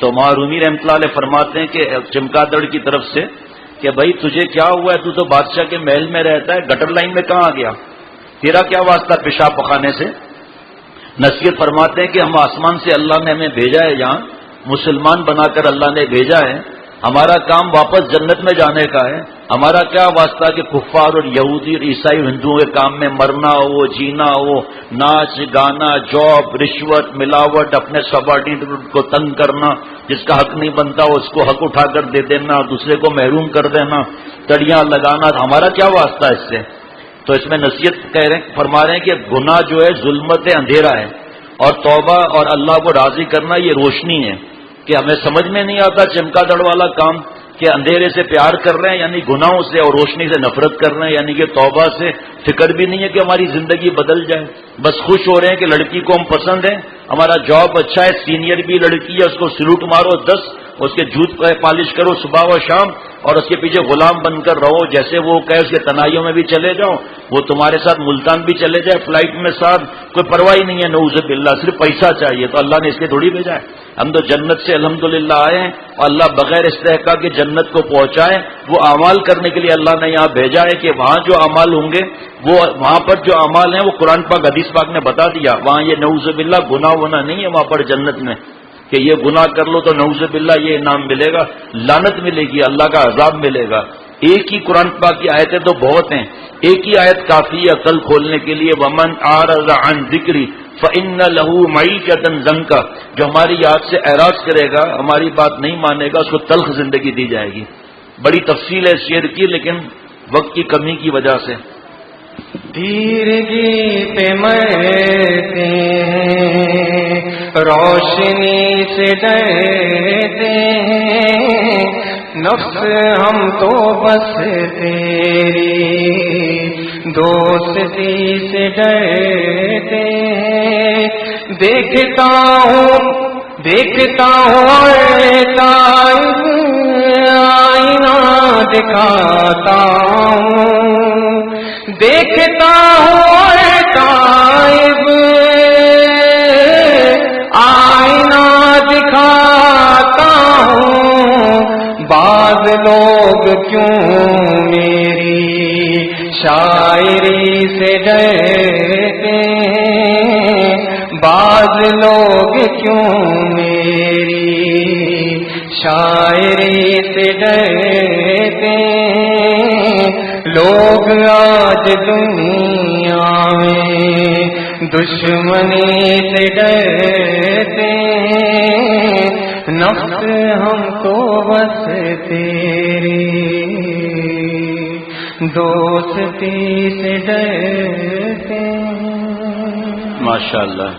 تو وہاں رومی رحمۃ اللہ علیہ فرماتے ہیں کہ چمگادڑ کی طرف سے کہ بھائی تجھے کیا ہوا ہے, تو بادشاہ کے محل میں رہتا ہے, گٹر لائن میں کہاں آ گیا, تیرا کیا واسطہ پیشاب پخانے سے. نصیحت فرماتے ہیں کہ ہم آسمان سے اللہ نے ہمیں بھیجا ہے, یہاں مسلمان بنا کر اللہ نے بھیجا ہے, ہمارا کام واپس جنت میں جانے کا ہے. ہمارا کیا واسطہ کہ کفار اور یہودی اور عیسائی ہندوؤں کے کام میں مرنا ہو, جینا ہو, ناچ گانا, جاب, رشوت, ملاوٹ, اپنے سبارڈینیٹ کو تنگ کرنا, جس کا حق نہیں بنتا اس کو حق اٹھا کر دے دینا, دوسرے کو محروم کر دینا, تڑیاں لگانا, ہمارا کیا واسطہ اس سے. تو اس میں نصیحت فرما رہے ہیں کہ گناہ جو ہے ظلمت اندھیرا ہے اور توبہ اور اللہ کو راضی کرنا یہ روشنی ہے. کہ ہمیں سمجھ میں نہیں آتا چمگادڑ والا کام کہ اندھیرے سے پیار کر رہے ہیں یعنی گناہوں سے, اور روشنی سے نفرت کر رہے ہیں یعنی کہ توبہ سے فکر بھی نہیں ہے کہ ہماری زندگی بدل جائے. بس خوش ہو رہے ہیں کہ لڑکی کو ہم پسند ہیں, ہمارا جاب اچھا ہے, سینئر بھی لڑکی ہے, اس کو سلوٹ مارو 10, اس کے جوت پالش کرو صبح و شام, اور اس کے پیچھے غلام بن کر رہو, جیسے وہ کہے اس کے تنہائیوں میں بھی چلے جاؤ, وہ تمہارے ساتھ ملتان بھی چلے جائے فلائٹ میں ساتھ, کوئی پرواہ نہیں ہے. نعوذ باللہ, صرف پیسہ چاہیے. تو اللہ نے اس کے تھوڑی بھیجا ہے. ہم تو جنت سے الحمدللہ آئے ہیں, اور اللہ بغیر استحقاق کے جنت کو پہنچائے وہ اعمال کرنے کے لیے اللہ نے یہاں بھیجا ہے کہ وہاں جو اعمال ہوں گے وہ وہاں پر جو اعمال ہیں وہ قرآن پاک حدیث پاک نے بتا دیا. وہاں یہ نعوذ باللہ گناہ ہونا نہیں ہے وہاں پر جنت میں کہ یہ گناہ کر لو تو نعوذ باللہ یہ انعام ملے گا, لعنت ملے گی, اللہ کا عذاب ملے گا. ایک ہی قرآن پاک کی آیتیں تو بہت ہیں, ایک ہی آیت کافی ہے عقل کھولنے کے لیے. ومن اعرض عن ذکری فإن له معیشۃ ضنکا, جو ہماری یاد سے اعراض کرے گا, ہماری بات نہیں مانے گا, اس کو تلخ زندگی دی جائے گی. بڑی تفصیل ہے شعر کی لیکن وقت کی کمی کی وجہ سے. تیرگی پہ مرتے ہیں روشنی سے ڈرتے ہیں, نفس ہم تو بس تیری دوستی سے ڈرتے ہیں. دیکھتا ہوں آئینہ دکھاتا ہوں, دیکھتا ہوں تائب آئینہ دکھاتا ہوں. بعض لوگ کیوں میری شاعری سے ڈرتے ہیں, بعض لوگ کیوں میری شاعری سے ڈرتے ہیں. لوگ آج دنیا میں دشمنی سے ڈرتے ہیں, نفس ہم تو بس تیری دوستی سے ڈرتے ہیں. ماشاءاللہ.